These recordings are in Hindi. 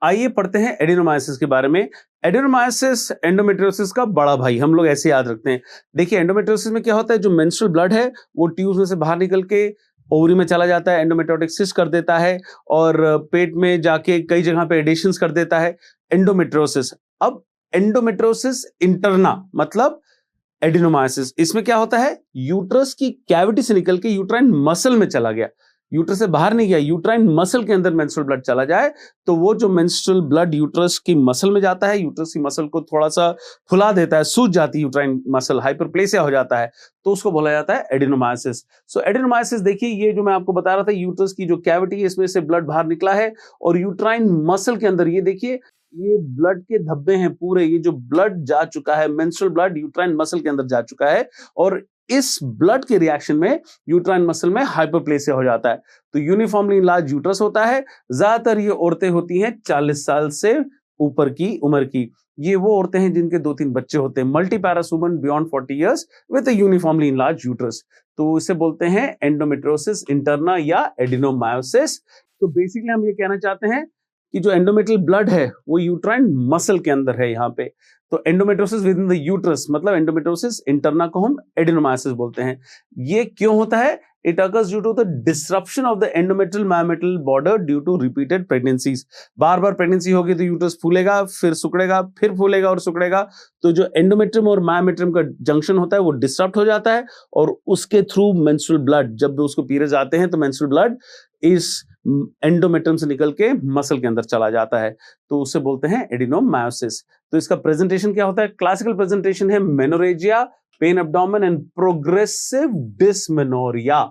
आइए पढ़ते हैं एडेनोमायोसिस के बारे में। एडेनोमायोसिस एंडोमेट्रियोसिस का बड़ा भाई, हम लोग ऐसे याद रखते हैं। देखिए एंडोमेट्रियोसिस में क्या होता है, जो मेंस्ट्रुअल ब्लड है वो ट्यूब में से बाहर निकल के ओवरी में चला जाता है, एंडोमेट्रियोटिक सिस्ट कर देता है और पेट में जाके कई जगह पे एडिशंस कर देता है, एंडोमेट्रियोसिस। अब एंडोमेट्रियोसिस इंटरना मतलब एडेनोमायोसिस, इसमें क्या होता है, यूट्रस की कैविटी से निकल के यूट्राइन मसल में चला गया, यूट्रस से बाहर नहीं गया, यूट्राइन मसल के अंदर मेंस्ट्रुअल ब्लड चला जाए तो वो जो मेंस्ट्रुअल ब्लड यूट्रस की मसल में जाता है, यूट्रस की मसल को थोड़ा सा फुला देता है, सूज जाती है यूट्राइन मसल, हाइपरप्लेसिया हो जाता है, तो उसको बोला जाता है एडेनोमायोसिस। सो एडेनोमायोसिस देखिए, ये जो मैं आपको बता रहा था, यूट्रस की जो कैविटी है इसमें से ब्लड बाहर निकला है और यूट्राइन मसल के अंदर ये देखिए ये ब्लड के धब्बे हैं पूरे, ये जो ब्लड जा चुका है, मेंस्ट्रुअल ब्लड यूट्राइन मसल के अंदर जा चुका है और इस ब्लड के रिएक्शन में यूट्राइन मसल में हाइपरप्लेसिया हो जाता है, तो यूनिफॉर्मली इनलार्ज यूट्रस होता है। ज्यादातर ये औरतें होती हैं 40 साल से ऊपर की उम्र की, ये वो औरतें हैं जिनके 2-3 बच्चे होते हैं, multiparous woman beyond 40 years with a uniformly enlarge uterus, तो इसे बोलते हैं एंडोमेट्रियोसिस इंटरना या एडेनोमायोसिस। तो बेसिकली हम ये कहना चाहते हैं कि जो एंडोमेट्रियल ब्लड है वो यूट्राइन मसल के अंदर है यहाँ पे, तो endometriosis within the uterus मतलब एंडोमेट्रियोसिस इंटरना को हम एडेनोमायोसिस बोलते हैं। ये क्यों होता है? It occurs due to the disruption of the endometrial myometrial border due to repeated pregnancies. बार बार प्रेगनेंसी होगी तो यूट्रस फूलेगा, फिर सिकुड़ेगा, फिर फूलेगा और सिकुड़ेगा, तो जो एंडोमेट्रियम और मायोमेट्रियम का जंक्शन होता है वो डिसरप्ट हो जाता है और उसके थ्रू मेंस्ट्रुअल ब्लड, जब भी उसको पीरियड्स आते हैं तो मेंस्ट्रुअल ब्लड इस एंडोमेट्रियम से निकल के मसल के अंदर चला जाता है, तो उसे बोलते हैं एडेनोमायोसिस। तो इसका प्रेजेंटेशन क्या होता है? क्लासिकल प्रेजेंटेशन है menorrhagia, pain abdomen and progressive dysmenorrhoea,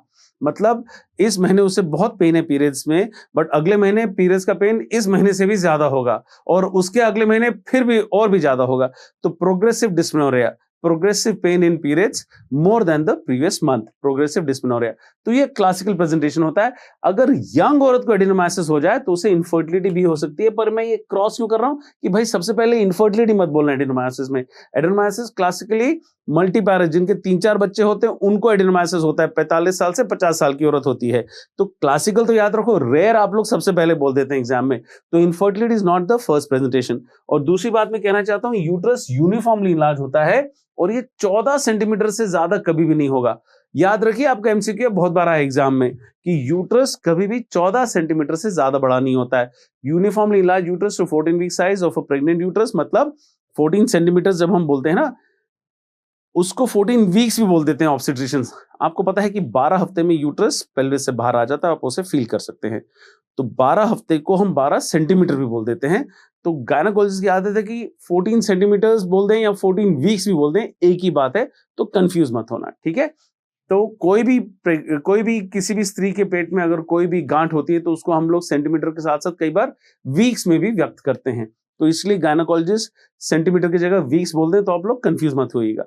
मतलब इस महीने उसे बहुत पेन है पीरियड्स में, बट अगले महीने पीरियड्स का पेन इस महीने से भी ज्यादा होगा और उसके अगले महीने फिर भी और भी ज्यादा होगा, तो progressive dysmenorrhoea, progressive pain in periods more than the previous month, progressive dysmenorrhoea. तो ये क्लासिकल प्रेजेंटेशन होता है। अगर यंग औरत को एडेनोमायोसिस हो जाए तो उसे इनफर्टिलिटी भी हो सकती है, पर मैं ये क्रॉस क्यों कर रहा हूं कि भाई सबसे पहले इनफर्टिलिटी मत बोलना एडेनोमायोसिस में। एडेनोमायोसिस क्लासिकली मल्टीपैरस जिनके 3-4 बच्चे होते हैं उनको एडेनोमायोसिस होता है, 45 साल से 50 साल की औरत होती है, तो क्लासिकल तो याद रखो, रेयर आप लोग सबसे पहले बोल देते हैं एग्जाम में, तो infertility is not the first presentation. और दूसरी बात मैं कहना चाहता हूं, यूट्रस यूनिफॉर्मली इनलार्ज होता है और ये 14 सेंटीमीटर से ज्यादा कभी भी नहीं होगा। याद रखिए, आपका एमसीक्यू बहुत बार है एग्जाम में कि यूट्रस कभी भी 14 सेंटीमीटर से ज्यादा बड़ा नहीं होता है। Uniformly enlarge uterus to 14 week size of a pregnant uterus, मतलब 14 सेंटीमीटर जब हम बोलते हैं ना, उसको 14 वीक्स भी बोल देते हैं ऑब्स्टेट्रिशियंस। आपको पता है कि 12 हफ्ते में यूट्रस पेल्विस से बाहर आ जाता है, आप उसे फील कर सकते हैं, तो 12 हफ्ते को हम 12 सेंटीमीटर भी बोल देते हैं। तो गायनेकोलॉजिस्ट की आदत है कि 14 सेंटीमीटर्स बोल दें या 14 वीक्स भी बोल दें, एक ही बात है, तो कंफ्यूज मत होना, ठीक है। तो कोई भी किसी भी स्त्री के पेट में अगर कोई भी गांठ होती है तो उसको हम लोग सेंटीमीटर के साथ साथ कई बार वीक्स में भी व्यक्त करते हैं, तो इसलिए गायनेकोलॉजिस्ट सेंटीमीटर की जगह वीक्स बोल दें तो आप लोग कंफ्यूज मत होइएगा।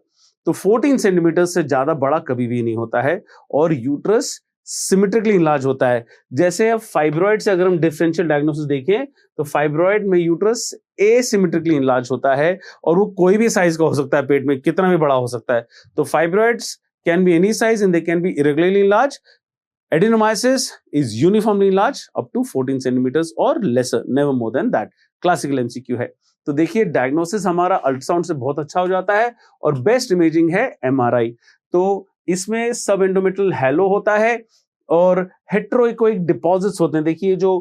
तो 14 सेंटीमीटर से ज्यादा बड़ा कभी भी नहीं होता है और यूट्रस सिमेट्रिकली इनलार्ज होता है। जैसे फाइब्रॉइड से अगर हम डिफरेंशियल डायग्नोसिस देखें तो फाइब्रॉइड में यूट्रस एसिमेट्रिकली इनलार्ज होता है और वो कोई भी साइज का हो सकता है, पेट में कितना भी बड़ा हो सकता है, तो fibroids can be any size and they can be irregularly enlarge. Adenomyosis is uniformly large up to 14 centimeters or lesser, never more than that. Classical MCQ है। तो देखिए डायग्नोसिस हमारा अल्ट्रासाउंड से बहुत अच्छा हो जाता है और बेस्ट इमेजिंग है एमआरआई। तो इसमें सब एंडोमेट्रियल हैलो होता है और हेट्रोइकोइक डिपॉजिट्स होते हैं। देखिए जो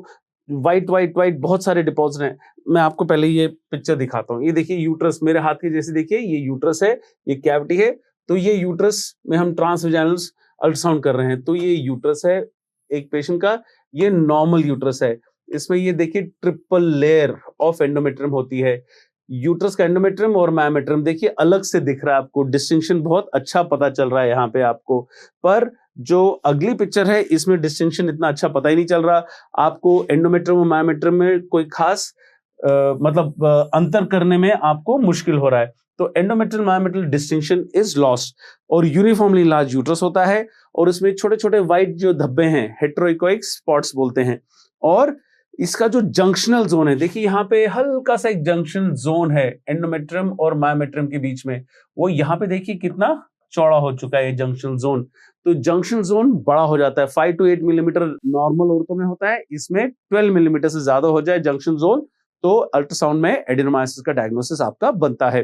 व्हाइट बहुत सारे डिपॉजिट हैं, मैं आपको पहले ये पिक्चर दिखाता हूँ। ये देखिए यूट्रस मेरे हाथ के जैसे, देखिए ये यूट्रस है, ये कैविटी है, तो ये यूट्रस में हम ट्रांसवेजाइनल अल्ट्रासाउंड कर रहे हैं, तो ये यूट्रस है एक पेशेंट का, ये नॉर्मल यूट्रस है। इसमें ये देखिए ट्रिपल लेयर ऑफ एंडोमेट्रियम होती है। यूट्रस का एंडोमेट्रियम और मायोमेट्रियम देखिए अलग से दिख रहा है आपको, डिस्टिंक्शन बहुत अच्छा पता चल रहा है यहाँ पे आपको, पर जो अगली पिक्चर है इसमें डिस्टिंक्शन इतना अच्छा पता ही नहीं चल रहा आपको। एंडोमेट्रियम और मायोमेट्रियम में कोई खास अंतर करने में आपको मुश्किल हो रहा है, तो endometrial myometrial distinction is lost और यूनिफॉर्मली लार्ज यूट्रस होता है और इसमें छोटे छोटे व्हाइट जो धब्बे हैं हेट्रोइकोइक स्पॉट्स बोलते हैं। और इसका जो जंक्शनल जोन है, देखिए यहाँ पे हल्का सा एक जंक्शन जोन है एंडोमेट्रियम और मायोमेट्रियम के बीच में, वो यहाँ पे देखिए कितना चौड़ा हो चुका है ये जंक्शन जोन। तो जंक्शन जोन बड़ा हो जाता है, 5 to 8 मिलीमीटर नॉर्मल औरतों में होता है, इसमें 12 मिलीमीटर से ज्यादा हो जाए जंक्शन जोन तो अल्ट्रासाउंड में एडेनोमायोसिस का डायग्नोसिस आपका बनता है।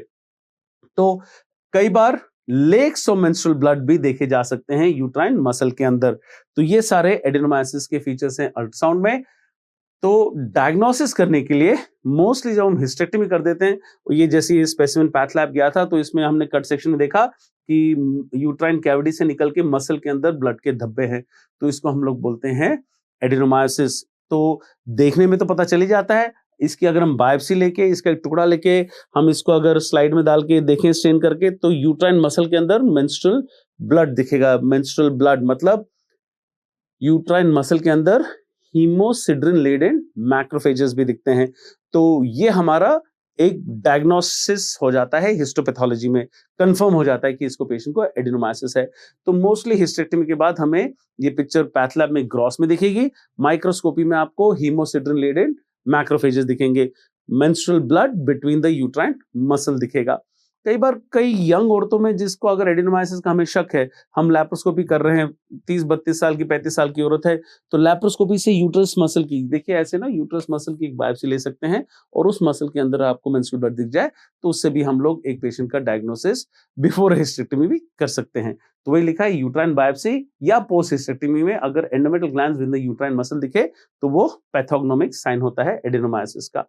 तो कई बार लेक्स ऑफ मेंस्ट्रुअल ब्लड भी देखे जा सकते हैं यूट्राइन मसल के अंदर। तो ये सारे एडेनोमायोसिस के फीचर्स हैं अल्ट्रासाउंड में। तो डायग्नोसिस करने के लिए मोस्टली जब हम हिस्टेक्टमी कर देते हैं, ये जैसे ये स्पेसिमेन पैथ लैब गया था तो इसमें हमने कट सेक्शन में देखा कि यूट्राइन कैविटी से निकल के मसल के अंदर ब्लड के धब्बे हैं, तो इसको हम लोग बोलते हैं एडेनोमायोसिस। तो देखने में तो पता चल ही जाता है। इसकी अगर हम बायोप्सी लेके, इसका एक टुकड़ा लेके हम इसको अगर स्लाइड में डाल के देखें स्टेन करके, तो यूट्राइन मसल के अंदर मेंस्ट्रुअल ब्लड दिखेगा। मेंस्ट्रुअल ब्लड मतलब यूट्राइन मसल के अंदर हीमोसिड्रिन लेडेन मैक्रोफेजेस भी दिखते हैं। तो ये हमारा एक डायग्नोसिस हो जाता है, हिस्टोपैथोलॉजी में कंफर्म हो जाता है कि इसको पेशेंट को एडेनोमायोसिस है। तो मोस्टली हिस्टेक्टमी के बाद हमें ये पिक्चर पैथ लैब में ग्रॉस में दिखेगी, माइक्रोस्कोपी में आपको हीमोसिड्रिन लेडेन मैक्रोफेजेस दिखेंगे, menstrual blood between the uterine muscle दिखेगा। कई बार कई यंग औरतों में जिसको अगर एडेनोमायोसिस का हमें शक है, हम लैप्रोस्कोपी कर रहे हैं, 30-32 साल की 35 साल की औरत है, तो लैप्रोस्कोपी से यूट्रस मसल की, देखिए ऐसे ना यूट्रस मसल की एक बायोप्सी ले सकते हैं और उस मसल के अंदर आपको मेंस्ट्रुअल ब्लड दिख जाए तो उससे भी हम लोग एक पेशेंट का डायग्नोसिस बिफोर हिस्टेक्टमी भी कर सकते हैं। तो वही लिखा है यूट्राइन बायोप्सी या पोस्ट हिस्टेक्टमी में अगर endometrial glands with the uterine muscle दिखे तो वो पैथोग्नोमिक साइन होता है एडेनोमायोसिस का।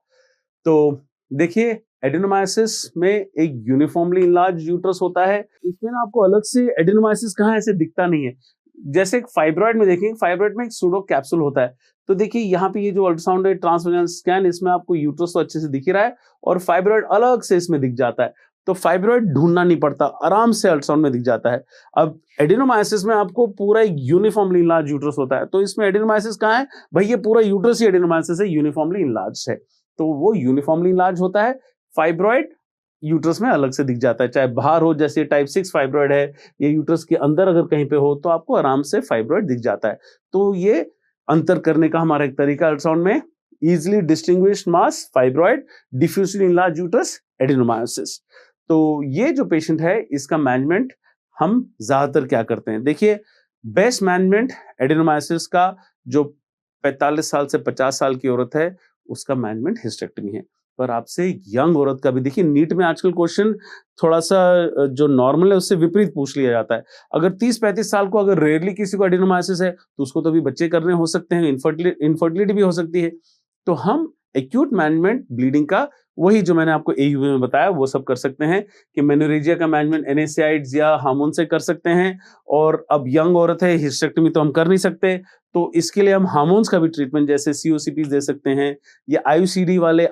तो देखिए एडेनोमायोसिस में एक यूनिफॉर्मली इनलार्ज यूट्रस होता है। इसमें ना आपको अलग से एडेनोमायोसिस कहाँ ऐसे दिखता नहीं है। जैसे एक फाइब्रॉइड में देखेंगे, फाइब्रॉइड में एक सूडो कैप्सूल होता है। तो देखिए यहाँ पे ये जो अल्ट्रासाउंड है, ट्रांसवेजनल स्कैन, इसमें आपको यूट्रस तो अच्छे से दिख ही रहा है और फाइब्रॉइड अलग से इसमें दिख जाता है। तो फाइब्रॉइड ढूंढना नहीं पड़ता, आराम से अल्ट्रासाउंड में दिख जाता है। अब एडेनोमायोसिस में आपको पूरा एक यूनिफॉर्मली इनलार्ज यूट्रस होता है। तो इसमें एडेनोमायोसिस कहाँ है भाई, ये पूरा यूट्रस ही एडेनोमायोसिस है, यूनिफॉर्मली इनलार्ज है। तो वो यूनिफॉर्मली इनलार्ज होता है। फाइब्रॉइड यूट्रस में अलग से दिख जाता है, चाहे बाहर हो, जैसे टाइप 6 फाइब्रॉइड है, ये यूट्रस के अंदर अगर कहीं पे हो तो आपको आराम से फाइब्रॉइड दिख जाता है। तो ये अंतर करने का हमारा एक तरीका अल्ट्रासाउंड में, easily distinguished mass fibroid, diffusely enlarge uterus adenomyosis. तो ये जो पेशेंट है इसका मैनेजमेंट हम ज्यादातर क्या करते हैं, देखिए बेस्ट मैनेजमेंट एडेनोमायोसिस का जो 45 साल से 50 साल की औरत है उसका मैनेजमेंट हिस्टेक्टमी है। पर आपसे यंग औरत का भी, देखिए नीट में आजकल क्वेश्चन थोड़ा सा जो नॉर्मल है उससे विपरीत पूछ लिया जाता है। अगर 30-35 साल को अगर रेयरली किसी को एडेनोमायोसिस है तो उसको तो भी बच्चे करने हो सकते हैं, इनफर्टिलिटी भी हो सकती है। तो हम एक्यूट मैनेजमेंट ब्लीडिंग का वही जो मैंने आपको एयूवी में बताया वो सब कर सकते हैं कि मेनोरेजिया का मैनेजमेंट एनएसएआइड्स या हार्मोन से कर सकते हैं। और अब यंग औरत है, हिस्टेक्टमी तो हम कर नहीं सकते, तो इसके लिए हम हार्मोन्स का भी ट्रीटमेंट जैसे सीओसीपी दे सकते हैं, या आईयूसीडी वाले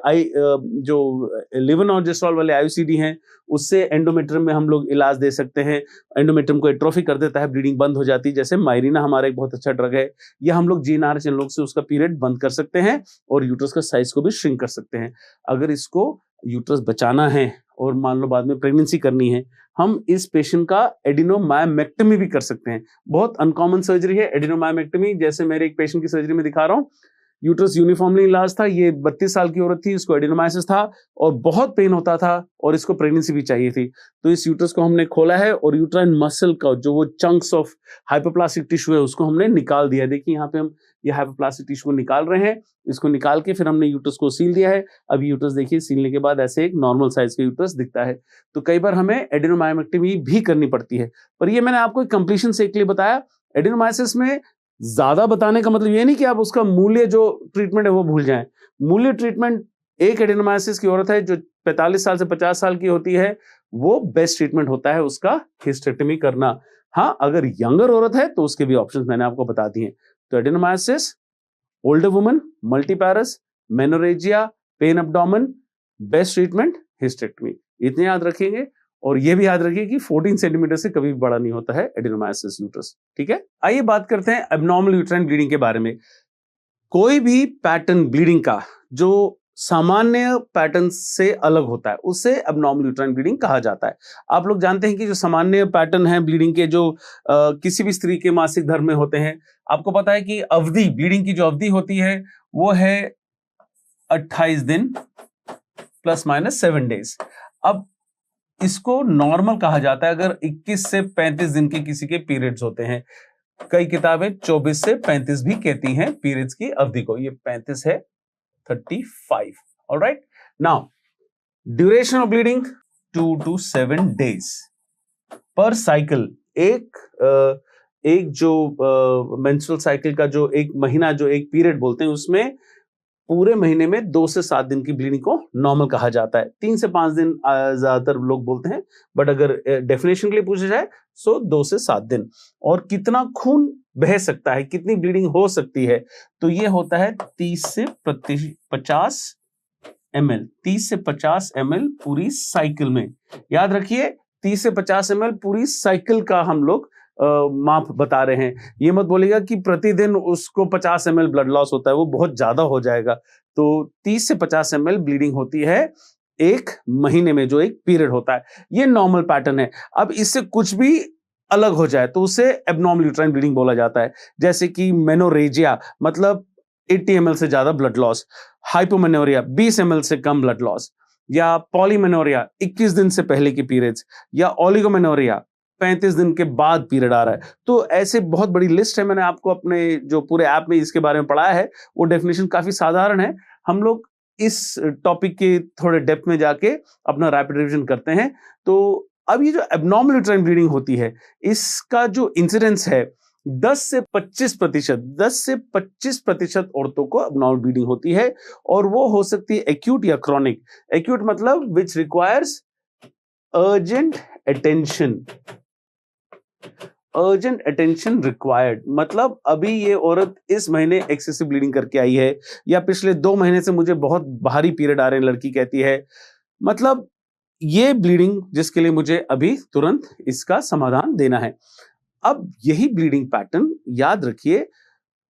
जो लेवोनॉर्जेस्ट्रॉल वाले आईयूसीडी हैं उससे एंडोमेट्रियम में हम लोग इलाज दे सकते हैं। एंडोमेट्रियम को एट्रोफी कर देता है, ब्लीडिंग बंद हो जाती है। जैसे मायरीना हमारा एक बहुत अच्छा ड्रग है, या हम लोग जीएनआरएच लोग से उसका पीरियड बंद कर सकते हैं और यूट्रस का साइज को भी श्रिंक कर सकते हैं। अगर इसको यूट्रस बचाना है और मान लो बाद में प्रेगनेंसी करनी है, हम इस पेशेंट का एडिनोमायोमेक्टमी भी कर सकते हैं। बहुत अनकॉमन सर्जरी है एडिनोमायोमेक्टमी, जैसे मेरे एक पेशेंट की सर्जरी में दिखा रहा हूँ। यूट्रस यूनिफॉर्मली इलाज था, ये 32 साल की औरत थी, इसको एडिनोमायोसिस था और बहुत पेन होता था और इसको प्रेगनेंसी भी चाहिए थी। तो इस यूट्रस को हमने खोला है और यूट्राइन मसल का जो वो चंक्स ऑफ हाइपोप्लास्टिक टिश्यू है उसको हमने निकाल दिया। देखिए यहाँ पे हम ये हाइपोप्लास्टिक टिश्यू को निकाल रहे हैं, इसको निकाल के फिर हमने यूट्रस को सील दिया है। अब यूट्रस देखिए सीलने के बाद ऐसे एक नॉर्मल साइज का यूट्रस दिखता है। तो कई बार हमें एडिनोमायोमेक्टमी भी करनी पड़ती है, पर ये मैंने आपको कंप्लीशन से के लिए बताया। एडिनोमायोसिस में ज्यादा बताने का मतलब ये नहीं कि आप उसका मूल्य जो ट्रीटमेंट है वो भूल जाएं। मूल्य ट्रीटमेंट, एक एडिनोमायोसिस की औरत है जो 45 साल से 50 साल की होती है, वो बेस्ट ट्रीटमेंट होता है उसका हिस्टेक्टमी करना। हाँ, अगर यंगर औरत है तो उसके भी ऑप्शंस मैंने आपको बता दिए। तो adenomyosis, older woman, multiparous, menorrhagia, pain abdomen, best treatment hysterectomy. इतने याद रखेंगे और ये भी याद रखिए कि 14 सेंटीमीटर से कभी भी बड़ा नहीं होता है एडिनोमायोसिस यूट्रस। ठीक है, आइए बात करते हैं एब्नॉर्मल यूट्राइन ब्लीडिंग के बारे में। कोई भी पैटर्न ब्लीडिंग का जो सामान्य पैटर्न से अलग होता है उसे एब्नॉर्मल यूट्राइन ब्लीडिंग कहा जाता है। आप लोग जानते हैं कि जो सामान्य पैटर्न है ब्लीडिंग के, जो किसी भी स्त्री के मासिक धर्म में होते हैं, आपको पता है कि अवधि, ब्लीडिंग की जो अवधि होती है वो है 28 दिन ± 7 डेज। अब इसको नॉर्मल कहा जाता है अगर 21 से 35 दिन के किसी के पीरियड्स होते हैं। कई किताबें 24 से 35 भी कहती हैं पीरियड्स की अवधि को। ये 35 है, 35। Alright, now duration of bleeding 2 to 7 days पर साइकिल। एक जो मेंस्ट्रुअल साइकिल का जो एक महीना, जो एक पीरियड बोलते हैं, उसमें पूरे महीने में 2 से 7 दिन की ब्लीडिंग को नॉर्मल कहा जाता है। 3 से 5 दिन ज्यादातर लोग बोलते हैं, बट अगर डेफिनेशन के लिए पूछा जाए सो 2 से 7 दिन। और कितना खून बह सकता है, कितनी ब्लीडिंग हो सकती है, तो ये होता है 30 से 50 ml, 30 से 50 ml पूरी साइकिल में। याद रखिए 30 से 50 ml पूरी साइकिल का हम लोग माप बता रहे हैं। ये मत बोलेगा कि प्रतिदिन उसको 50 ml ब्लड लॉस होता है, वो बहुत ज्यादा हो जाएगा। तो 30 से 50 ml ब्लीडिंग होती है एक महीने में, जो एक पीरियड होता है। ये नॉर्मल पैटर्न है। अब इससे कुछ भी अलग हो जाए तो उसे एबनॉर्मल यूट्राइन ब्लीडिंग बोला जाता है। जैसे कि मेनोरेजिया मतलब 80 ml से ज्यादा ब्लड लॉस, हाइपोमेनोरिया 20 ml से कम ब्लड लॉस, या पॉलीमेनोरिया 21 दिन से पहले की पीरियड्स, या ओलिगोमेनोरिया 35 दिन के बाद पीरियड आ रहा है। तो ऐसे बहुत बड़ी लिस्ट है। मैंने आपको अपने जो पूरे ऐप में इसके बारे में पढ़ाया है, वो डेफिनेशन काफी साधारण है। हम लोग इस टॉपिक के थोड़े डेप्थ में जाके अपना रैपिड रिवीजन करते हैं। तो अब ये जो एबनॉर्मल यूट्राइन ब्लीडिंग होती है, इसका जो इंसिडेंस है 10 से 25% औरतों को एबनॉर्मल ब्लीडिंग होती है, और वो हो सकती है एक्यूट या क्रॉनिक। एक्यूट मतलब which requires urgent attention, urgent attention required, मतलब अभी ये औरत इस महीने एक्सेसिव ब्लीडिंग करके आई है, या पिछले 2 महीने से मुझे बहुत भारी पीरियड आ रहे हैं, लड़की कहती है, मतलब ये ब्लीडिंग जिसके लिए मुझे अभी तुरंत इसका समाधान देना है। अब यही ब्लीडिंग पैटर्न याद रखिए,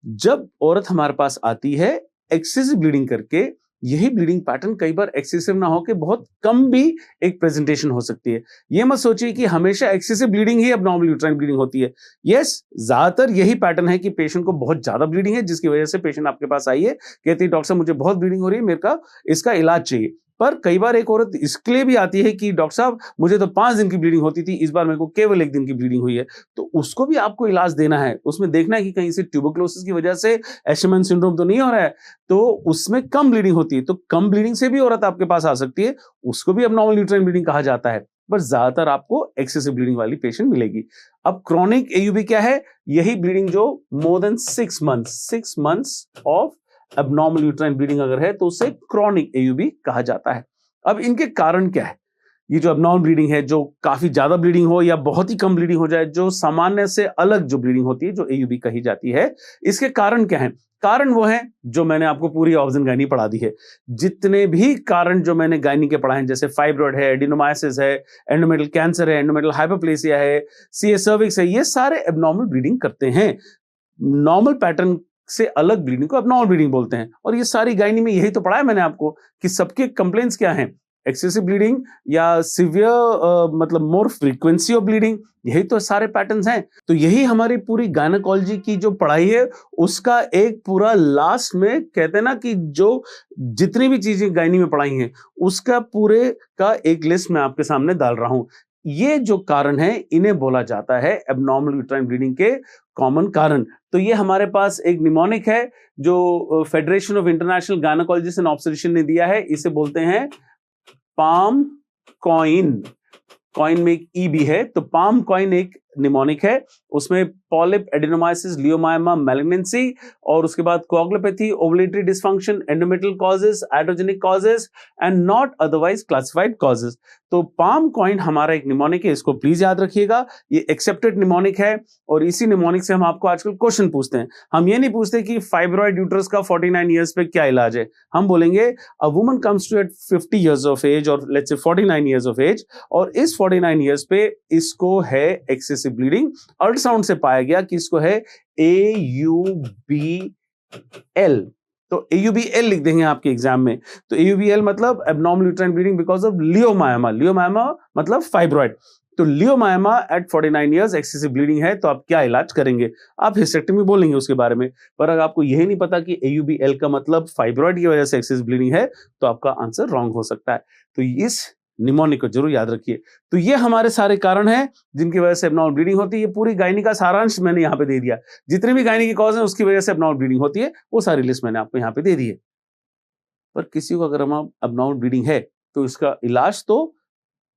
जब औरत हमारे पास आती है एक्सेसिव ब्लीडिंग करके, यही ब्लीडिंग पैटर्न कई बार एक्सेसिव ना होकर बहुत कम भी एक प्रेजेंटेशन हो सकती है। ये मत सोचिए कि हमेशा एक्सेसिव ब्लीडिंग ही एबनॉर्मल यूट्राइन ब्लीडिंग होती है। यस, ज्यादातर यही पैटर्न है कि पेशेंट को बहुत ज्यादा ब्लीडिंग है, जिसकी वजह से पेशेंट आपके पास आई है, कहती है डॉक्टर साहब मुझे बहुत ब्लीडिंग हो रही है, मेरे का इसका इलाज चाहिए। पर कई बार एक औरत इसके लिए भी आती है कि डॉक्टर साहब मुझे तो 5 दिन की ब्लीडिंग होती थी, इस बार मेरे को केवल 1 दिन की ब्लीडिंग हुई है। तो उसको भी आपको इलाज देना है, उसमें देखना है कि कहीं से ट्यूबरक्लोसिस की वजह से एशरमैन सिंड्रोम तो नहीं हो रहा है, तो उसमें कम ब्लीडिंग होती है। तो कम ब्लीडिंग से भी औरत आपके पास आ सकती है, उसको भी एबनॉर्मल यूट्राइन ब्लीडिंग कहा जाता है, पर ज्यादातर आपको एक्सेसिव ब्लीडिंग वाली पेशेंट मिलेगी। अब क्रॉनिक एयूबी क्या है? यही ब्लीडिंग जो more than 6 months of abnormal uterine bleeding अगर है, तो उसे क्रॉनिक एयूबी कहा जाता है। अब इनके कारण क्या है? ये जो एबनॉर्मल ब्लीडिंग है, जो काफी ज्यादा ब्लीडिंग हो या बहुत ही कम ब्लीडिंग हो जाए, जो सामान्य से अलग जो ब्लीडिंग होती है, जो एयूबी कही जाती है, इसके कारण क्या है? कारण वो है जो मैंने आपको पूरी ऑब्जन गायनी पढ़ा दी है। जितने भी कारण जो मैंने गायनी के पढ़ाए हैं, जैसे फाइब्रॉइड है, एडिनोमाइसिस है, एंडोमेट्रियल कैंसर है, एंडोमेट्रियल हाइपोप्लेसिया है, सीए सर्विक्स है, ये सारे एबनॉर्मल ब्लीडिंग करते हैं। नॉर्मल पैटर्न से अलग ब्लीडिंग को एबनॉर्मल ब्लीडिंग बोलते हैं। और ये सारी गायनी में यही तो पढ़ा है मैंने आपको कि सबके कंप्लेंट्स क्या हैं, एक्सेसिव ब्लीडिंग या सिवियर मतलब मोर फ्रीक्वेंसी ऑफ ब्लीडिंग, यही तो सारे पैटर्न्स हैं। तो यही हमारी पूरी गायनेकोलॉजी की जो पढ़ाई है, उसका एक पूरा लास्ट में कहते हैं ना कि जो जितनी भी चीजें गायनी में पढ़ाई हैं, उसका पूरे का एक लिस्ट मैं आपके सामने डाल रहा हूं। ये जो कारण है, इन्हें बोला जाता है एबनॉर्मल यूट्राइन ब्लीडिंग के कॉमन कारण। तो ये हमारे पास एक निमोनिक है जो federation of international gynaecologist and obstetrician ने दिया है। इसे बोलते हैं पाम कॉइन। कॉइन में एक ई भी है, तो पाम कॉइन एक निमोनिक है। उसमें पॉलिप, एडिनोमाइसिस, लियोमायमा, मैलिग्नेंसी, और उसके बाद coagulopathy, ovulatory dysfunction, endometrial causes, iatrogenic causes and not otherwise classified causes. तो पाम कॉइन हमारा एक निमोनिक है, इसको प्लीज याद रखिएगा। ये एक्सेप्टेड निमोनिक है, और इसी निमोनिक से हम आपको आजकल क्वेश्चन पूछते हैं। हम ये नहीं पूछते कि फाइब्रॉइड यूट्रस का 49 ईयर्स पे क्या इलाज है। हम बोलेंगे a woman comes to at 50 years of age, और let's say 49 years of age, और इस 49 ईयर्स पे इसको है एक्सेसिव ब्लीडिंग। अल्ट्रासाउंड से पाया गया कि इसको है AUBL। तो AUBL लिख देंगे आपके एग्जाम में। तो AUBL मतलब abnormal uterine bleeding because of leiomyoma. Leiomyoma मतलब फाइब्रॉइड। तो leiomyoma at 49 years excessive bleeding है, तो आप क्या इलाज करेंगे? आप हिस्टेक्टमी बोलेंगे उसके बारे में। पर अगर आपको यही नहीं पता कि AUBL का मतलब फाइब्रॉइड की वजह से एक्सेसिव ब्लीडिंग है, तो आपका आंसर रॉन्ग हो सकता है। तो इस निमोनिक को जरूर याद रखिए। तो ये हमारे सारे कारण हैं जिनकी वजह से एबनॉर्मल ब्लीडिंग होती है। ये पूरी गायनी का सारांश मैंने यहाँ पे दे दिया। जितने भी गायनी की कॉज है उसकी वजह से एबनॉर्मल ब्लीडिंग होती है, वो सारी लिस्ट मैंने आपको यहाँ पे दे दी है। पर किसी को अगर हम अबनॉर्मल ब्लीडिंग है तो इसका इलाज तो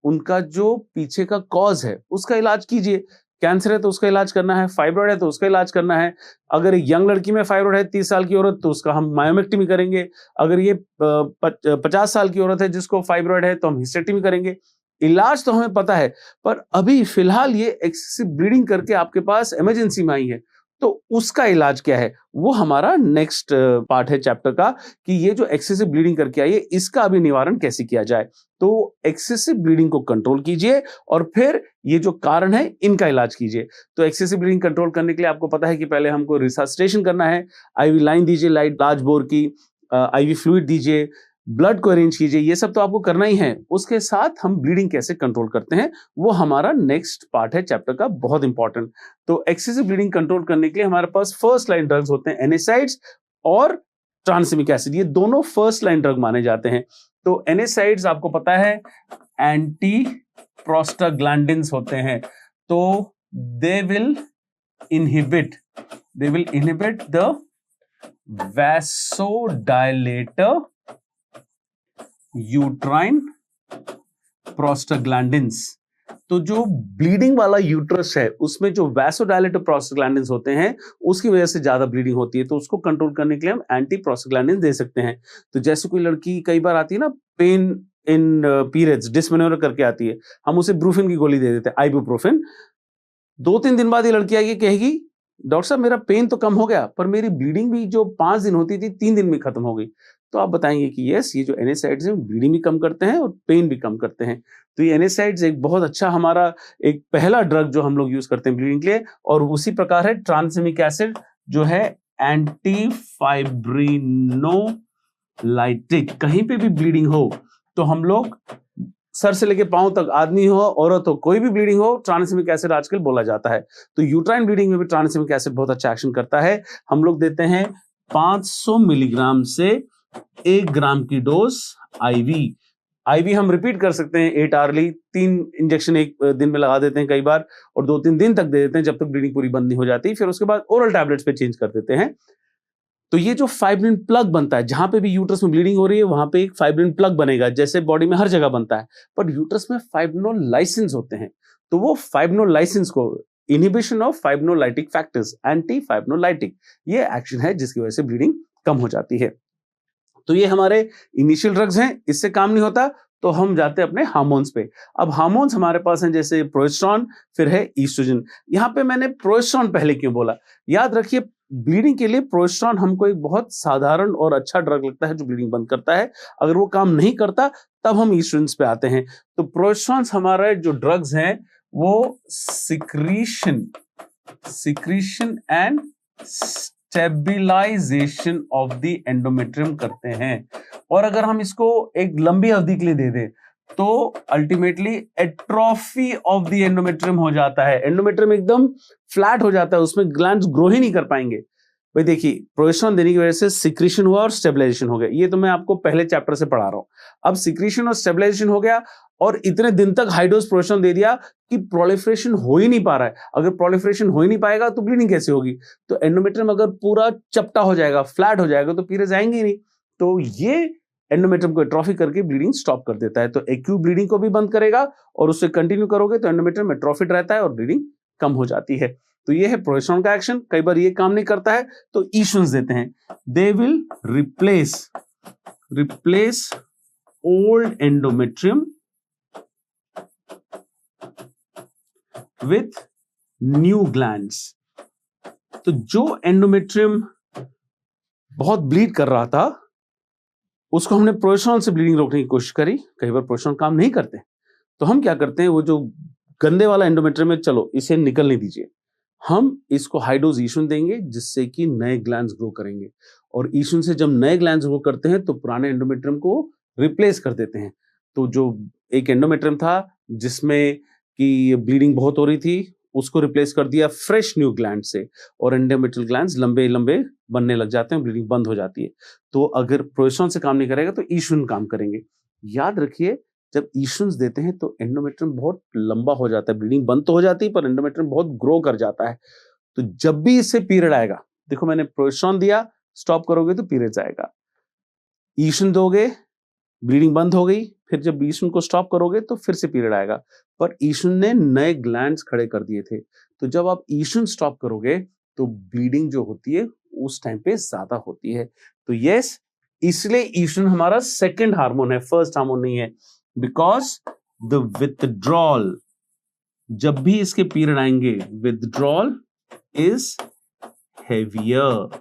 उनका जो पीछे का कॉज है उसका इलाज कीजिए। कैंसर है तो उसका इलाज करना है, फाइब्रॉइड है तो उसका इलाज करना है। अगर एक यंग लड़की में फाइब्रॉइड है, 30 साल की औरत, तो उसका हम मायोमेक्टमी करेंगे। अगर ये 50 साल की औरत है जिसको फाइब्रॉइड है तो हम हिस्टेक्टमी करेंगे। इलाज तो हमें पता है, पर अभी फिलहाल ये एक्सेसिव ब्लीडिंग करके आपके पास इमरजेंसी में आई है, तो उसका इलाज क्या है वो हमारा नेक्स्ट पार्ट है चैप्टर का, कि ये जो एक्सेसिव ब्लीडिंग करके आई है इसका अभी निवारण कैसे किया जाए। तो एक्सेसिव ब्लीडिंग को कंट्रोल कीजिए और फिर ये जो कारण है इनका इलाज कीजिए। तो एक्सेसिव ब्लीडिंग कंट्रोल करने के लिए आपको पता है कि पहले हमको रिससिटेशन करना है, आईवी लाइन दीजिए लार्ज बोर की, आईवी फ्लूइड दीजिए, ब्लड को अरेंज कीजिए, ये सब तो आपको करना ही है। उसके साथ हम ब्लीडिंग कैसे कंट्रोल करते हैं वो हमारा नेक्स्ट पार्ट है चैप्टर का, बहुत इंपॉर्टेंट। तो एक्सेसिव ब्लीडिंग कंट्रोल करने के लिए हमारे पास फर्स्ट लाइन ड्रग्स होते हैं एनएसआइड्स और ट्रांसमिक एसिड, ये दोनों फर्स्ट लाइन ड्रग माने जाते हैं। तो एनएसआइड्स आपको पता है एंटी प्रोस्टाग्लैंडिन्स होते हैं, तो they will inhibit the vasodilator uterine prostaglandins. तो जो ब्लीडिंग वाला यूट्रस है उसमें जो वैसोडायलेटर प्रोस्टाग्लैंडिन्स होते हैं उसकी वजह से ज्यादा ब्लीडिंग होती है, तो उसको कंट्रोल करने के लिए हम एंटी प्रोस्टाग्लैंडिन दे सकते हैं। तो जैसे कोई लड़की कई बार आती है ना, पेन इन पीरियड्स, डिस्मेनोरिया करके आती है, हम उसे ब्रूफिन की गोली दे देते हैं, आइबुप्रोफेन। 2-3 दिन बाद ये लड़की आएगी, कहेगी डॉक्टर साहब मेरा पेन तो कम हो गया, पर मेरी ब्लीडिंग भी जो 5 दिन होती थी 3 दिन में खत्म हो गई। तो आप बताएंगे कि यस, ये जो एनएसआइड्स हैं ब्लीडिंग भी कम करते हैं और पेन भी कम करते हैं। तो ये एनएसआइड्स एक बहुत अच्छा हमारा एक पहला ड्रग जो हम लोग यूज करते हैं ब्लीडिंग के लिए। और उसी प्रकार है ट्रांसमिक एसिड जो है एंटी फाइब्रिनोलाइटिक। कहीं पे भी ब्लीडिंग हो तो हम लोग, सर से लेके पांव तक, आदमी हो औरत हो, कोई भी ब्लीडिंग हो, ट्रांसमिक एसिड आजकल बोला जाता है। तो यूट्राइन ब्लीडिंग में भी ट्रांसमिक एसिड बहुत अच्छा एक्शन करता है। हम लोग देते हैं 500 मिलीग्राम से 1 ग्राम की डोज आईवी हम रिपीट कर सकते हैं 8 आवर्ली, 3 इंजेक्शन एक दिन में लगा देते हैं कई बार, और 2-3 दिन तक दे देते हैं जब तक ब्लीडिंग पूरी बंद नहीं हो जाती। फिर उसके बाद ओरल टैबलेट्स पे चेंज कर देते हैं। तो ये जो फाइब्रिन प्लग बनता है, जहां पे भी यूट्रस में ब्लीडिंग हो रही है वहां पे एक फाइब्रिन प्लग बनेगा, जैसे बॉडी में हर जगह बनता है, पर यूट्रस में फाइब्रिनोलाइसिन्स होते हैं। तो वो फाइब्रिनोलाइसिन्स को, इनहिबिशन ऑफ फाइब्रिनोलाइटिक फैक्टर्स, एंटी फाइब्रिनोलाइटिक, ये एक्शन है जिसकी वजह से ब्लीडिंग कम हो जाती है। तो ये हमारे इनिशियल ड्रग्स हैं, इससे काम नहीं होता तो हम जाते हैं अपने हार्मोन्स पे। अब हार्मोन्स हमारे पास हैं जैसे प्रोजेस्टेरोन, फिर है ईस्ट्रोजन। यहां पे मैंने प्रोजेस्टेरोन पहले क्यों बोला, याद रखिए ब्लीडिंग के लिए प्रोजेस्टेरोन हमको एक बहुत साधारण और अच्छा ड्रग लगता है जो ब्लीडिंग बंद करता है। अगर वो काम नहीं करता तब हम ईस्ट्रोजन पे आते हैं। तो प्रोजेस्टेरोन हमारे जो ड्रग्स हैं वो secretion and stabilisation of the endometrium करते हैं। और अगर हम इसको एक लंबी अवधि के लिए दे दें तो ultimately atrophy of the endometrium हो जाता है। एंडोमेट्रियम एकदम फ्लैट हो जाता है, उसमें ग्लैंड्स ग्रो ही नहीं कर पाएंगे। भाई देखिए, प्रोजेस्टेरोन देने की वजह से सिक्रीशन हुआ और स्टेबलाइजेशन हो गया। ये तो मैं आपको पहले चैप्टर से पढ़ा रहा हूं। अब सिक्रीशन और स्टेबलाइजेशन हो गया और इतने दिन तक हाई डोज प्रोजेस्टेरोन दे दिया कि प्रोलिफरेशन हो ही नहीं पा रहा है। अगर प्रोलिफरेशन हो ही नहीं पाएगा तो ब्लीडिंग कैसे होगी? तो एंडोमेट्रियम अगर पूरा चपटा हो जाएगा, फ्लैट हो जाएगा, तो पीरियड्स आएंगे ही नहीं। तो ये एंडोमेट्रियम को एट्रोफी करके ब्लीडिंग स्टॉप कर देता है। तो एक्यूट ब्लीडिंग को भी बंद करेगा और उससे कंटिन्यू करोगे तो एंडोमेट्रियम एट्रोफिड रहता है और ब्लीडिंग कम हो जाती है। तो ये है प्रोजेस्टेरोन का एक्शन। कई बार ये काम नहीं करता है तो ईस्ट्रोजन देते हैं। They will replace old endometrium with new glands. तो जो एंडोमेट्रियम बहुत ब्लीड कर रहा था उसको हमने प्रोजेस्टेरोन से ब्लीडिंग रोकने की कोशिश करी। कई बार प्रोजेस्टेरोन काम नहीं करते तो हम क्या करते हैं, वो जो गंदे वाला एंडोमेट्रियम है, चलो इसे निकलने दीजिए, हम इसको हाई डोज ईस्ट्रोजन देंगे जिससे कि नए ग्लैंड्स ग्रो करेंगे। और ईस्ट्रोजन से जब नए ग्लैंड्स ग्रो करते हैं तो पुराने एंडोमेट्रियम को रिप्लेस कर देते हैं। तो जो एक एंडोमेट्रियम था जिसमें कि ब्लीडिंग बहुत हो रही थी, उसको रिप्लेस कर दिया फ्रेश न्यू ग्लैंड से, और एंडोमेट्रियल ग्लैंड्स लंबे लंबे बनने लग जाते हैं, ब्लीडिंग बंद हो जाती है। तो अगर प्रोजेस्टेरोन से काम नहीं करेगा तो ईस्ट्रोजन काम करेंगे। याद रखिए, जब ईस्ट्रोजन देते हैं तो एंडोमेट्रियम बहुत लंबा हो जाता है, ब्लीडिंग बंद तो हो जाती है पर एंडोमेट्रियम बहुत ग्रो कर जाता है। तो जब भी इससे पीरियड आएगा, देखो मैंने प्रोजेस्टेरोन दिया, स्टॉप करोगे तो पीरियड्स आएगा। ईशन दोगे, ब्लीडिंग बंद हो गई, फिर जब ईशन को स्टॉप करोगे तो फिर से पीरियड आएगा। पर ईशन ने नए ग्लैंड्स खड़े कर दिए थे, तो जब आप ईशन स्टॉप करोगे तो ब्लीडिंग जो होती है उस टाइम पे ज्यादा होती है। तो यस, इसलिए ईशन हमारा सेकंड हार्मोन है, फर्स्ट हार्मोन नहीं है। बिकॉज द विथड्रॉल, जब भी इसके पीरियड आएंगे, withdrawal is heavier.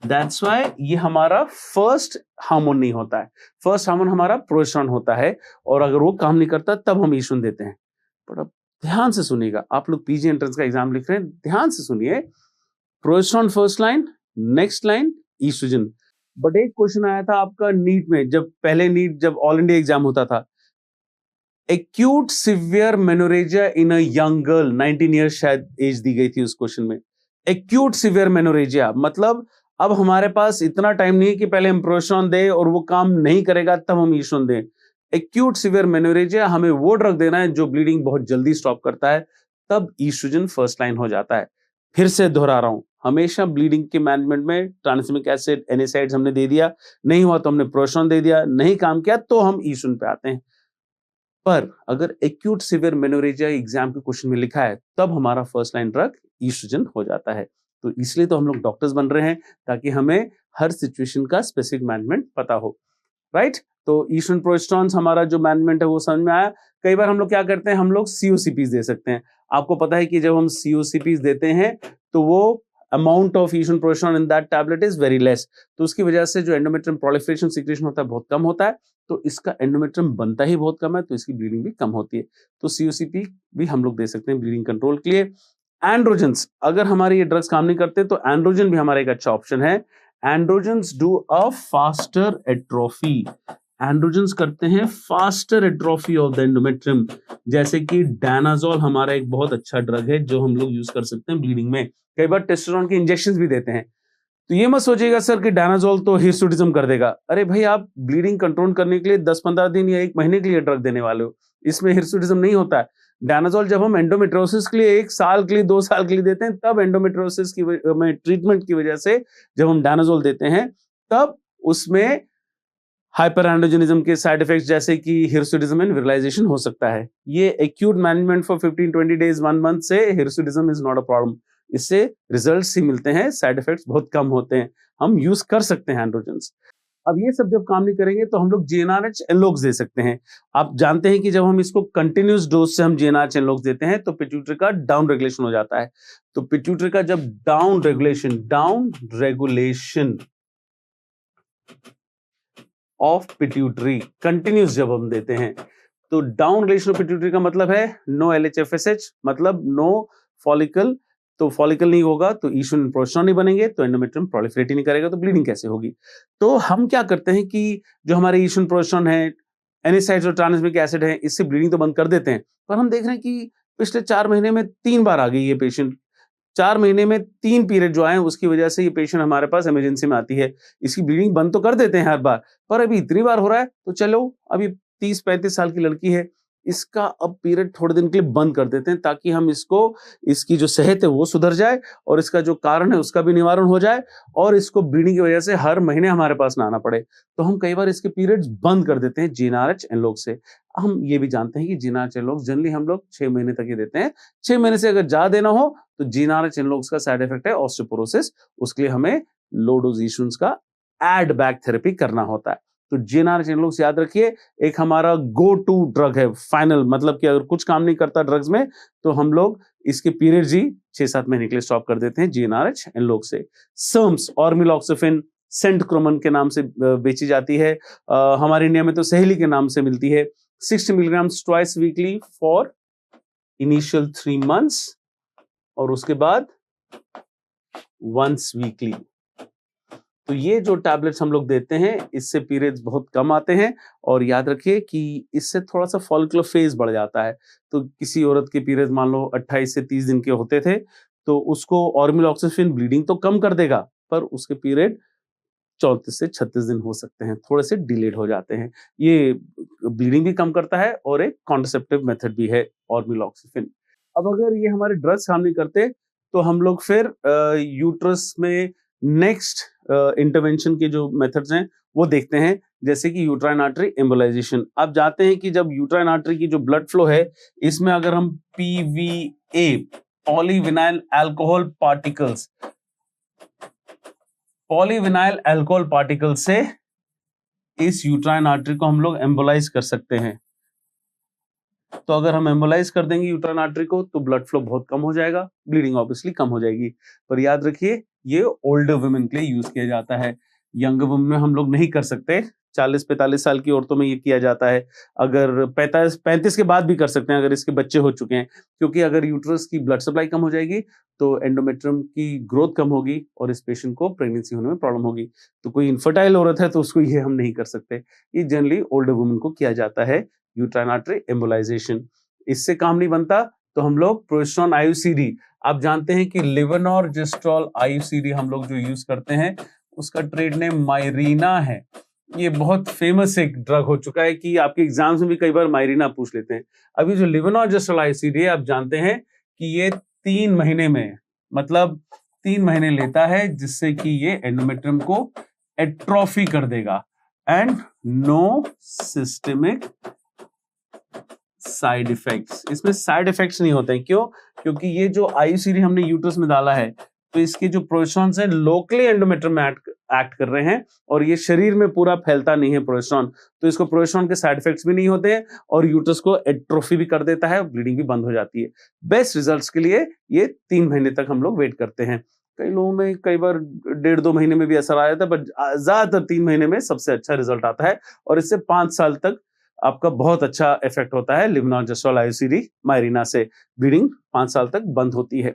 That's why ये हमारा फर्स्ट हार्मोन नहीं होता है। फर्स्ट हार्मोन हमारा प्रोजेस्टेरोन होता है, और अगर वो काम नहीं करता तब हम ईस्ट्रोजन देते हैं। बट अब ध्यान से सुनिएगा, आप लोग पीजी एंट्रेंस का एग्जाम लिख रहे हैं, ध्यान से सुनिए। Progesterone first line, next line oestrogen. But एक क्वेश्चन आया था आपका नीट में, जब पहले नीट जब ऑल इंडिया एग्जाम होता था, acute severe menorrhagia in a young girl, 19 years शायद एज दी गई थी उस क्वेश्चन में। एक्यूट सिवियर मेनोरेजिया मतलब अब हमारे पास इतना टाइम नहीं कि पहले हम प्रोजेस्टेरोन दें और वो काम नहीं करेगा तब हम ईस्ट्रोजन दें। एक्यूट सिवियर मेनोरेजिया, हमें वो ड्रग देना है जो ब्लीडिंग बहुत जल्दी स्टॉप करता है, तब ईस्ट्रोजन फर्स्ट लाइन हो जाता है। फिर से दोहरा रहा हूं, हमेशा ब्लीडिंग के मैनेजमेंट में ट्रांसमिक एसिड, एनएसआइड्स हमने दे दिया, नहीं हुआ तो हमने प्रोजेस्टेरोन दे दिया, नहीं काम किया तो हम ईस्ट्रोजन पे आते हैं। पर अगर एक्यूट सिवियर मेनोरेजिया एग्जाम के क्वेश्चन में लिखा है, तब हमारा फर्स्ट लाइन ड्रग ईस्ट्रोजन हो जाता है। तो इसलिए तो हम लोग डॉक्टर्स बन रहे हैं, ताकि हमें हर सिचुएशन का स्पेसिफिक मैनेजमेंट पता हो, राइट। तो ईस्ट्रोजन प्रोजेस्टेरोन हमारा जो मैनेजमेंट है वो समझ में आया। कई बार हम लोग क्या करते हैं, हम लोग सीओसीपीज दे सकते हैं। आपको पता है कि जब हम सीओसीपीज देते हैं तो वो amount of oestrogen progesterone in that tablet is very less, तो उसकी वजह से जो एंडोमेट्रियम प्रोलिफरेशन सिक्रेशन होता है बहुत कम होता है, तो इसका एंडोमेट्रियम बनता ही बहुत कम है, तो इसकी ब्लीडिंग भी कम होती है। तो सीओसीपी भी हम लोग दे सकते हैं ब्लीडिंग कंट्रोल के लिए। एंड्रोजन्स, अगर हमारे ये ड्रग्स काम नहीं करते तो एंड्रोजन भी हमारा एक अच्छा ऑप्शन है। Androgens do a faster atrophy, androgens करते हैं faster atrophy of the endometrium. जैसे कि डायनाजोल हमारा एक बहुत अच्छा ड्रग है जो हम लोग यूज कर सकते हैं ब्लीडिंग में। कई बार टेस्टोस्टेरोन के इंजेक्शंस भी देते हैं। तो ये मत सोचिएगा सर कि डायनाजोल तो हिर्सुटिज्म कर देगा। अरे भाई, आप ब्लीडिंग कंट्रोल करने के लिए 10-15 दिन या 1 महीने के लिए ड्रग देने वाले हो, इसमें हिर्सुटिज्म नहीं होता है। डायनाजोल जब हम एंडोमेट्रोसिस के लिए 1 साल के लिए, 2 साल के लिए देते हैं, तब एंडोमेट्रोसिस की में ट्रीटमेंट की वजह से जब हम डायनाजोल देते हैं, तब उसमें हाइपर एंड्रोजनिज्म के साइड इफेक्ट्स जैसे कि हिर्सुटिज्म एंड विरलाइजेशन हो सकता है। ये acute management for 15-20 days 1 month से hirsutism is not a problem. इससे रिजल्ट्स ही मिलते हैं, साइड इफेक्ट्स बहुत कम होते हैं, हम यूज कर सकते हैं एंड्रोजन्स। अब ये सब जब काम नहीं करेंगे तो हम लोग जीएनआरएच एनलॉग्स दे सकते हैं। आप जानते हैं कि जब हम इसको कंटिन्यूस डोज से हम जीएनआरएच एनलॉग्स देते हैं तो पिट्यूटरी का डाउन रेगुलेशन हो जाता है। तो पिट्यूटरी का जब down regulation of pituitary continuous जब हम देते हैं, तो डाउन रेगुलेशन ऑफ पिट्यूटरी का मतलब है नो एलएचएफएसएच, मतलब नो फॉलिकल। तो फॉलिकल नहीं होगा तो ईस्ट्रोजन प्रोजेस्टेरोन नहीं बनेंगे, तो एंडोमेट्रियम प्रोलिफरेट ही नहीं करेगा, तो ब्लीडिंग कैसे होगी। तो हम क्या करते हैं कि जो हमारे ईस्ट्रोजन प्रोजेस्टेरोन है, एनएसआइड्स और ट्रांसमिक एसिड है, इससे ब्लीडिंग तो बंद कर देते हैं। पर हम देख रहे हैं कि पिछले 4 महीने में 3 बार आ गई ये पेशेंट। 4 महीने में 3 पीरियड जो आए, उसकी वजह से ये पेशेंट हमारे पास इमरजेंसी में आती है। इसकी ब्लीडिंग बंद तो कर देते हैं हर बार, पर अभी इतनी बार हो रहा है, तो चलो अभी 30-35 साल की लड़की है, इसका अब पीरियड थोड़े दिन के लिए बंद कर देते हैं, ताकि हम इसको, इसकी जो सेहत है वो सुधर जाए और इसका जो कारण है उसका भी निवारण हो जाए, और इसको ब्लीडिंग की वजह से हर महीने हमारे पास ना आना पड़े। तो हम कई बार इसके पीरियड्स बंद कर देते हैं जीएनआरएच एनलॉग से। हम ये भी जानते हैं कि जीएनआरएच एनलॉग जनरली हम लोग 6 महीने तक ही देते हैं। 6 महीने से अगर ज्यादा देना हो तो जीएनआरएच एनलॉग्स का साइड इफेक्ट है ऑस्टियोपोरोसिस, उसके लिए हमें लो डोज ईस्ट्रोजन का एड बैक थेरेपी करना होता है। तो जीएनआरएच एनलॉग्स याद रखिए, एक हमारा गो टू ड्रग है, फाइनल, मतलब कि अगर कुछ काम नहीं करता ड्रग्स में तो हम लोग इसके पीरियड्स ही 6-7 महीने के लिए स्टॉप कर देते हैं जीएनआरएच एनलॉग से। सर्म्स और मिलॉक्सिफिन सेंटक्रोमन के नाम से बेची जाती है, हमारे इंडिया में तो सहेली के नाम से मिलती है। 60 milligram twice weekly for initial 3 months, और उसके बाद वंस वीकली। तो ये जो टैबलेट्स हम लोग देते हैं, इससे पीरियड्स बहुत कम आते हैं, और याद रखिए कि इससे थोड़ा सा फॉलिकुलर फेज बढ़ जाता है। तो किसी औरत के पीरियड्स मान लो 28 से 30 दिन के होते थे, तो उसको ऑर्मिलॉक्सिफिन ब्लीडिंग तो कम कर देगा, पर उसके पीरियड 34 से 36 दिन हो सकते हैं, थोड़े से डिलेड हो जाते हैं। ये ब्लीडिंग भी कम करता है और एक कॉन्ट्रासेप्टिव मेथड भी है ऑर्मिलॉक्सिफिन। अब अगर ये हमारे ड्रग्स काम नहीं करते तो हम लोग फिर यूट्रस में नेक्स्ट इंटरवेंशन के जो मेथड्स हैं वो देखते हैं, जैसे कि यूट्राइन आर्टरी एम्बोलाइजेशन। आप जानते हैं कि जब यूट्राइन आर्टरी की जो ब्लड फ्लो है, इसमें अगर हम PVA पॉलीविनाइल अल्कोहल पार्टिकल से इस यूट्राइन आर्टरी को हम लोग एम्बोलाइज कर सकते हैं। तो अगर हम एम्बोलाइज कर देंगे यूट्राइन आर्टरी को तो ब्लड फ्लो बहुत कम हो जाएगा, ब्लीडिंग ऑब्वियसली कम हो जाएगी। पर याद रखिए ये ओल्डर वुमेन के लिए यूज किया जाता है, यंगर वुमेन में हम लोग नहीं कर सकते। 40-45 साल की औरतों में ये किया जाता है, अगर 35 के बाद भी कर सकते हैं अगर इसके बच्चे हो चुके हैं, क्योंकि अगर यूट्रस की ब्लड सप्लाई कम हो जाएगी तो एंडोमेट्रियम की ग्रोथ कम होगी और इस पेशेंट को प्रेगनेंसी होने में प्रॉब्लम होगी। तो कोई इनफर्टाइल औरत है तो उसको ये हम नहीं कर सकते। ये जनरली ओल्डर वुमेन को किया जाता है यूट्राइन आर्टरी एम्बोलाइजेशन। इससे काम नहीं बनता तो हम लोग प्रोजेस्टेरोन आईयूसीडी, आप जानते हैं कि लेवोनोर्जेस्ट्रॉल आईयूसीडी हम लोग जो यूज करते हैं उसका ट्रेड नेम मायरीना है। ये बहुत फेमस एक ड्रग हो चुका है कि आपके एग्जाम्स में भी कई बार मायरीना पूछ लेते हैं। अभी जो लेवोनोर्जेस्ट्रॉल आईयूसीडी है, आप जानते हैं कि ये 3 महीने में, मतलब 3 महीने लेता है, जिससे कि ये एंडोमेट्रियम को एट्रोफी कर देगा and no systemic side effects. इसमें साइड इफेक्ट्स नहीं होते हैं। क्यों? क्योंकि ये जो आईयूसीडी हमने यूट्रस में डाला है तो इसके जो प्रोजेस्टेरोन है लोकली एंडोमेट्रियम में एक्ट कर रहे हैं और ये शरीर में पूरा फैलता नहीं है प्रोजेस्टेरोन, तो इसको प्रोजेस्टेरोन के साइड इफेक्ट्स भी नहीं होते हैं और यूट्रस को एट्रोफी भी कर देता है, ब्लीडिंग भी बंद हो जाती है। बेस्ट रिजल्ट्स के लिए ये 3 महीने तक हम लोग वेट करते हैं। कई लोगों में कई बार 1.5-2 महीने में भी असर आ जाता है, बट ज्यादातर 3 महीने में सबसे अच्छा रिजल्ट आता है और इससे 5 साल तक आपका बहुत अच्छा इफेक्ट होता है। लेवोनोर्जेस्ट्रॉल आईयूसीडी मायरीना से ब्लीडिंग 5 साल तक बंद होती है।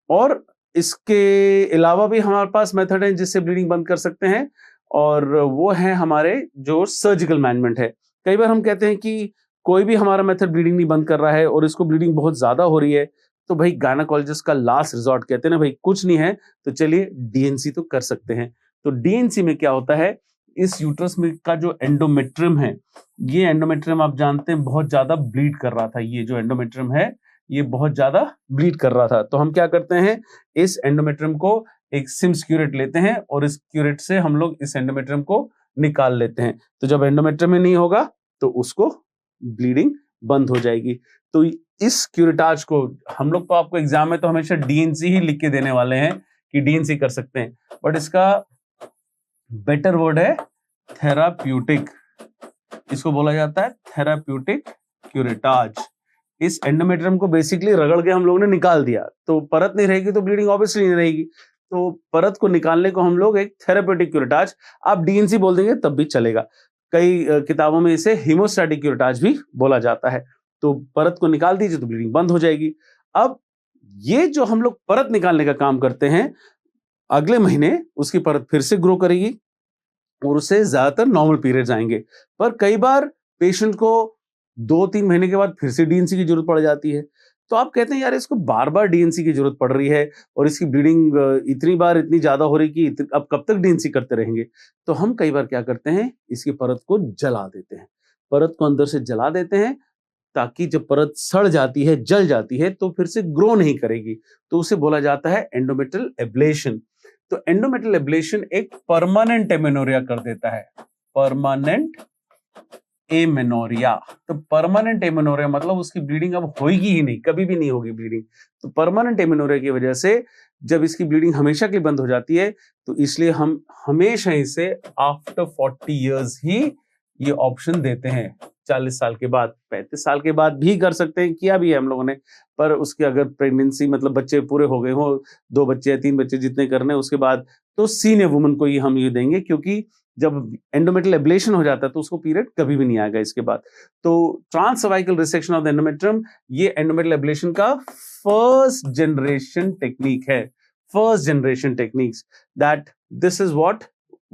और इसके अलावा भी हमारे पास मेथड है जिससे ब्लीडिंग बंद कर सकते हैं और वो है हमारे जो सर्जिकल मैनेजमेंट है। कई बार हम कहते हैं कि कोई भी हमारा मेथड ब्लीडिंग नहीं बंद कर रहा है और इसको ब्लीडिंग बहुत ज्यादा हो रही है, तो भाई गायनेकोलॉजिस्ट का लास्ट रिजॉर्ट कहते हैं ना, भाई कुछ नहीं है तो चलिए डीएनसी तो कर सकते हैं। तो डीएनसी में क्या होता है, इस यूट्रस में का जो एंडोमेट्रियम है, ये एंडोमेट्रियम आप जानते हैं बहुत ज्यादा ब्लीड कर रहा था। ये जो एंडोमेट्रियम है ये बहुत ज्यादा ब्लीड कर रहा था, तो हम क्या करते हैं, इस एंडोमेट्रियम को एक सिम्स क्यूरेट लेते हैं और इस क्यूरेट से हम लोग इस एंडोमेट्रियम को निकाल लेते हैं। तो जब एंडोमेट्रियम में नहीं होगा तो उसको ब्लीडिंग बंद हो जाएगी। तो इस क्यूरेटाज को हम लोग, तो आपको एग्जाम में तो हमेशा डीएनसी ही लिख के देने वाले हैं कि डीएनसी कर सकते हैं, बट इसका बेटर वर्ड है थेराप्यूटिक। इसको बोला जाता है थेराप्यूटिक क्यूरेटाज। इस एंडोमेट्रियम को बेसिकली रगड़ के हम लोगों ने निकाल दिया, तो परत नहीं रहेगी तो ब्लीडिंग ऑब्वियसली नहीं रहेगी। तो परत को निकालने को हम लोग एक थेराप्यूटिक क्यूरेटाज, आप डीएनसी बोल देंगे तब भी चलेगा। कई किताबों में इसे हीमोस्टैटिक क्यूरेटाज भी बोला जाता है। तो परत को निकाल दीजिए तो ब्लीडिंग बंद हो जाएगी। अब ये जो हम लोग परत निकालने का काम करते हैं, अगले महीने उसकी परत फिर से ग्रो करेगी और उससे ज्यादातर नॉर्मल पीरियड्स आएंगे। पर कई बार पेशेंट को 2-3 महीने के बाद फिर से डीएनसी की जरूरत पड़ जाती है। तो आप कहते हैं यार इसको बार बार डीएनसी की जरूरत पड़ रही है और इसकी ब्लीडिंग इतनी बार इतनी ज्यादा हो रही कि अब कब तक डीएनसी करते रहेंगे। तो हम कई बार क्या करते हैं, इसकी परत को जला देते हैं, परत को अंदर से जला देते हैं, ताकि जब परत सड़ जाती है, जल जाती है, तो फिर से ग्रो नहीं करेगी। तो उसे बोला जाता है एंडोमेट्रियल एब्लेशन। तो एंडोमेट्रियल एब्लेशन एक परमानेंट एमेनोरिया कर देता है, परमानेंट एमेनोरिया। तो परमानेंट एमेनोरिया मतलब उसकी ब्लीडिंग अब होगी ही नहीं, कभी भी नहीं होगी ब्लीडिंग। तो परमानेंट एमेनोरिया की वजह से जब इसकी ब्लीडिंग हमेशा के लिए बंद हो जाती है, तो इसलिए हम हमेशा इसे आफ्टर 40 इयर्स ही ये ऑप्शन देते हैं। 40 साल के बाद, 35 साल के बाद भी कर सकते हैं, किया भी है हम लोगों ने। पर उसके अगर प्रेगनेंसी मतलब बच्चे पूरे हो गए हो, 2 बच्चे या 3 बच्चे जितने करने, उसके बाद तो सीनियर वुमन को ही हम ये देंगे, क्योंकि जब एंडोमेट्रियल एब्लेशन हो जाता है तो उसको पीरियड कभी भी नहीं आएगा इसके बाद। तो transcervical resection of the endometrium, ये एंडोमेट्रियल एब्लेशन का फर्स्ट जनरेशन टेक्निक है, first generation techniques that this is what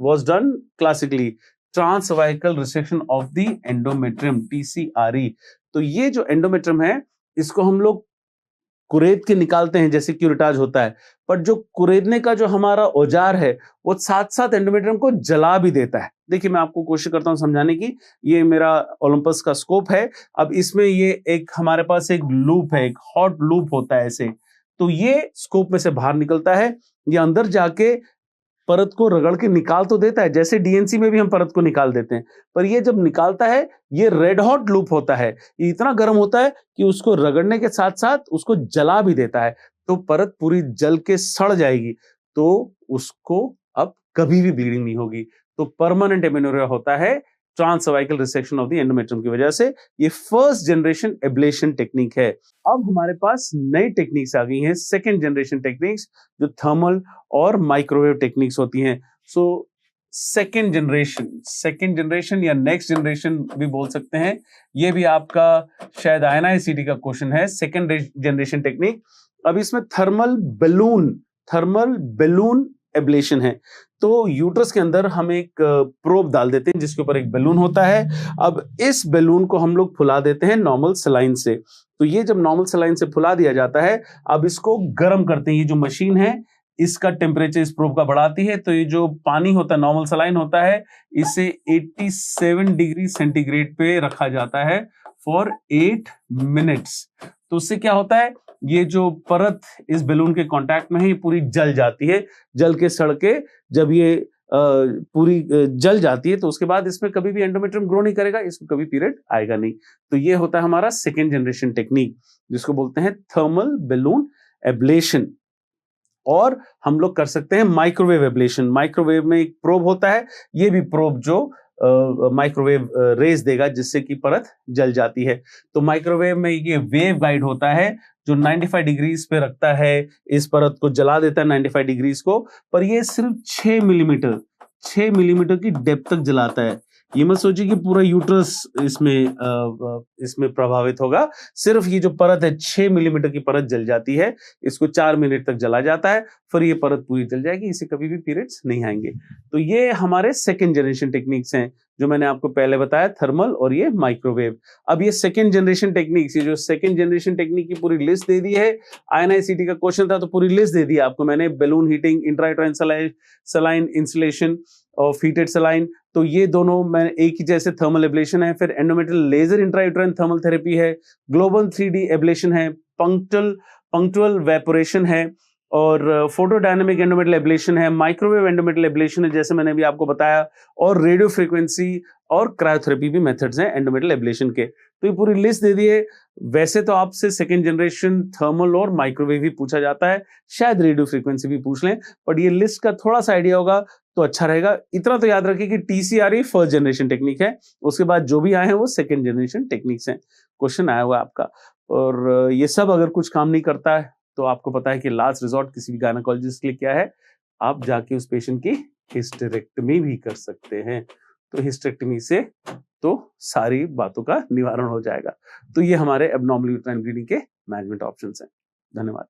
was done classically, transcervical resection of the endometrium, TCRE। तो ये जो एंडोमेट्रियम है इसको हम लोग कुरेद के निकालते हैं जैसे क्यूरेटाज होता है, पर जो कुरेदने का जो हमारा औजार है वो साथ साथ एंडोमेट्रियम को जला भी देता है। देखिए मैं आपको कोशिश करता हूं समझाने की। ये मेरा ओलंपस का स्कोप है। अब इसमें ये एक हमारे पास एक लूप है, एक हॉट लूप होता है ऐसे, तो ये स्कोप में से बाहर निकलता है, ये अंदर जाके परत को रगड़ के निकाल तो देता है, जैसे डीएनसी में भी हम परत को निकाल देते हैं, पर ये जब निकालता है ये रेड हॉट लूप होता है, ये इतना गर्म होता है कि उसको रगड़ने के साथ साथ उसको जला भी देता है, तो परत पूरी जल के सड़ जाएगी, तो उसको अब कभी भी ब्लीडिंग नहीं होगी। तो परमानेंट एमेनोरिया होता है ट्रांससर्वाइकल रिसेक्शन ऑफ द एंडोमेट्रियम की वजह से। ये फर्स्ट जनरेशन एब्लेशन टेक्निक है। अब हमारे पास नई टेक्निक्स आ गई हैं, सेकेंड जनरेशन टेक्निक्स, जो थर्मल और माइक्रोवेव टेक्निक्स होती हैं। सो सेकेंड जनरेशन या नेक्स्ट जनरेशन भी बोल सकते हैं, ये भी आपका शायद INI-CD का क्वेश्चन है, सेकेंड जनरेशन टेक्निक। अब इसमें थर्मल बैलून एब्लेशन है। तो यूट्रस के अंदर हम एक प्रोब डाल देते हैं जिसके ऊपर एक बैलून होता है। अब इस बैलून को हम लोग फुला देते हैं नॉर्मल सलाइन से। तो ये जब नॉर्मल सलाइन से फुला दिया जाता है, अब इसको गर्म करते हैं। ये जो मशीन है इसका टेम्परेचर इस प्रोब का बढ़ाती है, तो ये जो पानी होता है, नॉर्मल सलाइन होता है, इसे 87 डिग्री सेंटीग्रेड पे रखा जाता है फॉर 8 मिनट्स। तो उससे क्या होता है, ये जो परत इस बैलून के कांटेक्ट में है ये पूरी जल जाती है। जल के सड़ के जब ये पूरी जल जाती है तो उसके बाद इसमें कभी भी एंडोमेट्रियम ग्रो नहीं करेगा, इसमें कभी पीरियड आएगा नहीं। तो ये होता है हमारा सेकेंड जनरेशन टेक्निक, जिसको बोलते हैं थर्मल बैलून एब्लेशन। और हम लोग कर सकते हैं माइक्रोवेव एब्लेशन। माइक्रोवेव में एक प्रोब होता है, ये भी प्रोब जो माइक्रोवेव रेज देगा जिससे कि परत जल जाती है। तो माइक्रोवेव में ये वेव गाइड होता है जो 95 डिग्रीज पे रखता है, इस परत को जला देता है 95 डिग्रीज को, पर ये सिर्फ 6 मिलीमीटर की डेप्थ तक जलाता है। ये मत सोचिए कि पूरा यूट्रस इसमें प्रभावित होगा, सिर्फ ये जो परत है 6 मिलीमीटर की परत जल जाती है, इसको 4 मिनट तक जला जाता है, फिर ये परत पूरी जल जाएगी, इसे कभी भी पीरियड्स नहीं आएंगे। तो ये हमारे सेकेंड जनरेशन टेक्निक्स हैं जो मैंने आपको पहले बताया, थर्मल और ये माइक्रोवेव। अब ये सेकेंड जनरेशन टेक्निक्स, ये जो सेकेंड जनरेशन टेक्निक की पूरी लिस्ट दे दी है, INI-CD का क्वेश्चन था तो पूरी लिस्ट दे दी आपको मैंने, balloon heating, intrauterine saline insulation और हीटेड सलाइन। तो ये दोनों मैंने एक ही जैसे थर्मल एब्लेशन है, फिर endometrial laser intrauterine thermal therapy है, ग्लोबल 3D एब्लेशन है, पंक्चुअल वेपोरेशन है, और फोटोडायनेमिक एंडोमेट्रियल एब्लेशन है, माइक्रोवेव एंडोमेट्रियल एब्लेशन है जैसे मैंने अभी आपको बताया, और रेडियो फ्रीक्वेंसी और क्रायोथेरेपी भी मेथड्स हैं एंडोमेट्रियल एब्लेशन के। तो ये पूरी लिस्ट दे दी है। वैसे तो आपसे सेकेंड जनरेशन थर्मल और माइक्रोवेव ही पूछा जाता है, शायद रेडियो फ्रीक्वेंसी भी पूछ लें, बट ये लिस्ट का थोड़ा सा आइडिया होगा तो अच्छा रहेगा। इतना तो याद रखिए कि TCRE फर्स्ट जनरेशन टेक्निक है, उसके बाद जो भी आए हैं वो सेकेंड जनरेशन टेक्निक्स हैं। क्वेश्चन आया हुआ आपका, और ये सब अगर कुछ काम नहीं करता है तो आपको पता है कि लास्ट रिजॉर्ट किसी भी गायनेकोलॉजिस्ट के लिए क्या है, आप जाके उस पेशेंट की हिस्टेरेक्टमी भी कर सकते हैं। तो हिस्टेरेक्टमी से तो सारी बातों का निवारण हो जाएगा। तो ये हमारे एब्नॉर्मल यूट्राइन ब्लीडिंग के मैनेजमेंट ऑप्शंस हैं। धन्यवाद।